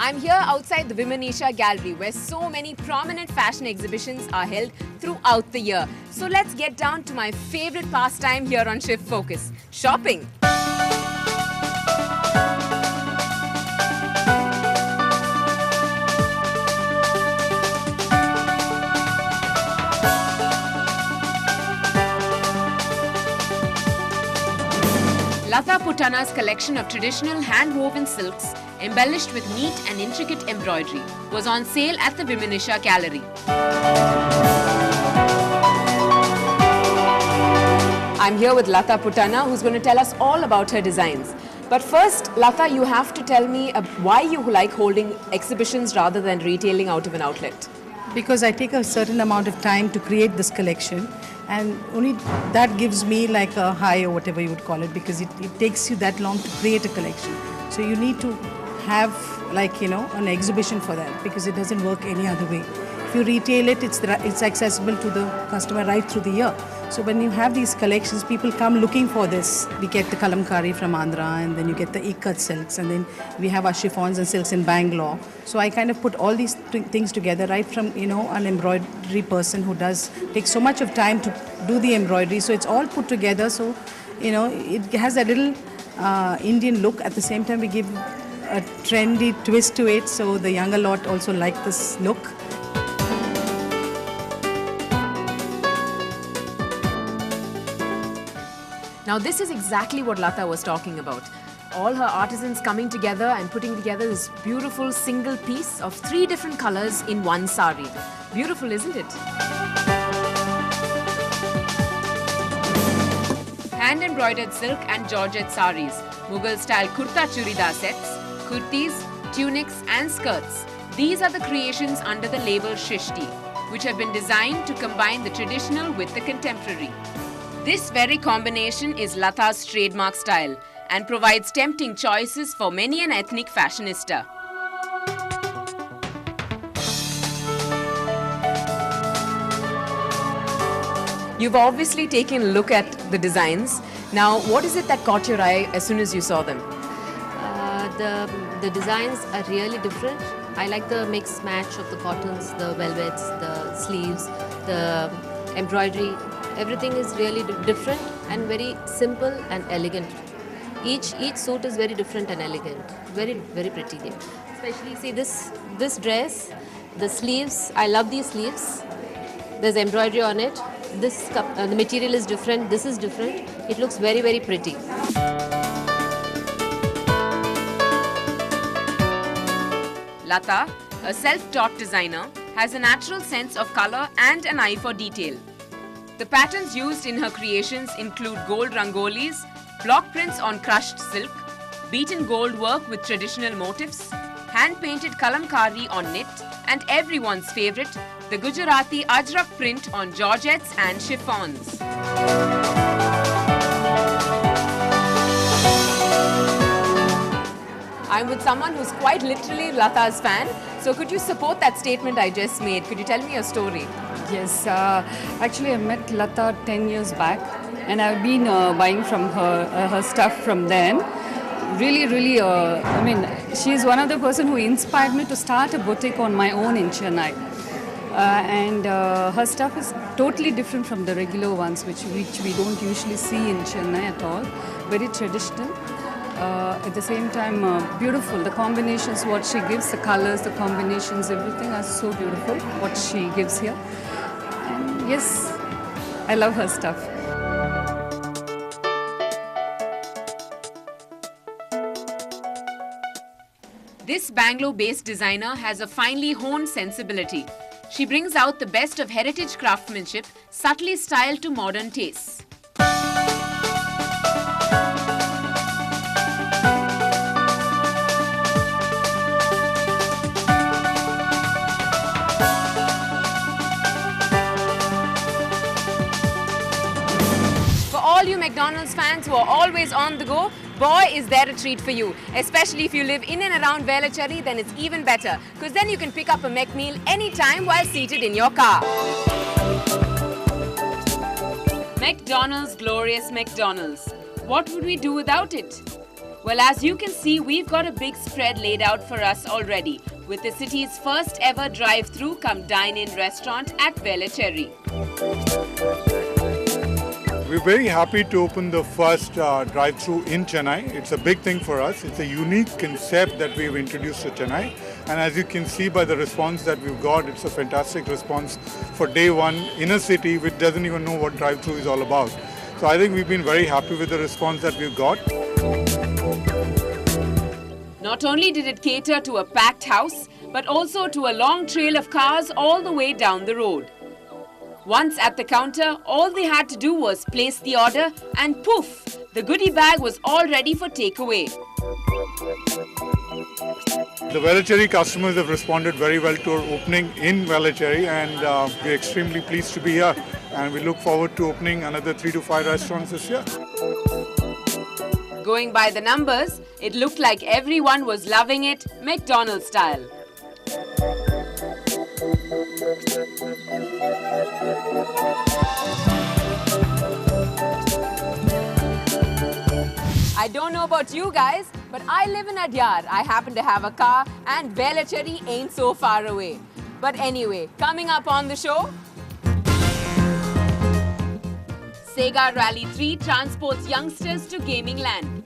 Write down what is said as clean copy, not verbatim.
I'm here outside the Vimanisha Gallery where so many prominent fashion exhibitions are held throughout the year. So let's get down to my favorite pastime here on Shift Focus, shopping. Latha Putana's collection of traditional hand-woven silks embellished with neat and intricate embroidery was on sale at the Vimanisha Gallery. I'm here with Latha Putana, who's going to tell us all about her designs. But first, Latha, you have to tell me why you like holding exhibitions rather than retailing out of an outlet. Because I take a certain amount of time to create this collection, and only that gives me like a high or whatever you would call it, because it takes you that long to create a collection. So you need to have an exhibition for that, because it doesn't work any other way. If you retail it, it's accessible to the customer right through the year. So when you have these collections, people come looking for this. We get the kalamkari from Andhra, and then you get the ikat silks, and then we have our chiffons and silks in Bangalore. So I kind of put all these things together, right from an embroidery person who takes so much of time to do the embroidery. So it's all put together. So it has a little Indian look. At the same time, we give a trendy twist to it. So the younger lot also like this look. Now this is exactly what Latha was talking about. All her artisans coming together and putting together this beautiful single piece of 3 different colors in one sari. Beautiful, isn't it? Hand-embroidered silk and georgette saris, Mughal-style kurta churidar sets, kurtis, tunics and skirts. These are the creations under the label Shrishti, which have been designed to combine the traditional with the contemporary. This very combination is Latha's trademark style and provides tempting choices for many an ethnic fashionista. You've obviously taken a look at the designs. Now, what is it that caught your eye as soon as you saw them? The designs are really different. I like the mix match of the cottons, the velvets, the sleeves, the embroidery. Everything is really different and very simple and elegant. Each suit is very different and elegant. Very, very pretty there. Especially see this dress, the sleeves. I love these sleeves. There's embroidery on it. The material is different. This is different. It looks very, very pretty. Latha, a self-taught designer, has a natural sense of color and an eye for detail. The patterns used in her creations include gold rangolis, block prints on crushed silk, beaten gold work with traditional motifs, hand-painted kalamkari on knit, and everyone's favorite, the Gujarati ajrak print on georgettes and chiffons. I'm with someone who's quite literally Latha's fan. So could you support that statement I just made? Could you tell me your story? Yes, actually I met Latha 10 years back, and I've been buying from her stuff from then. Really, she's one of the person who inspired me to start a boutique on my own in Chennai. And her stuff is totally different from the regular ones, which we don't usually see in Chennai at all. Very traditional. At the same time, beautiful. The combinations, what she gives, the colors, the combinations, everything are so beautiful, what she gives here. And yes, I love her stuff. This Bangalore-based designer has a finely honed sensibility. She brings out the best of heritage craftsmanship, subtly styled to modern tastes. All you McDonald's fans who are always on the go, boy is there a treat for you. Especially if you live in and around Velachery, then it's even better, because then you can pick up a McMeal anytime while seated in your car. McDonald's, glorious McDonald's. What would we do without it? Well, as you can see, we've got a big spread laid out for us already, with the city's first ever drive-through come dine-in restaurant at Velachery. We're very happy to open the first drive-through in Chennai. It's a big thing for us. It's a unique concept that we've introduced to Chennai. And as you can see by the response that we've got, it's a fantastic response for day one in a city which doesn't even know what drive-through is all about. So I think we've been very happy with the response that we've got. Not only did it cater to a packed house, but also to a long trail of cars all the way down the road. Once at the counter, all they had to do was place the order and poof, the goodie bag was all ready for takeaway. The Velachery customers have responded very well to our opening in Velachery, and we're extremely pleased to be here. And we look forward to opening another 3 to 5 restaurants this year. Going by the numbers, it looked like everyone was loving it McDonald's style. I don't know about you guys, but I live in Adyar. I happen to have a car and Velachery ain't so far away. But anyway, coming up on the show, Sega Rally 3 transports youngsters to gaming land.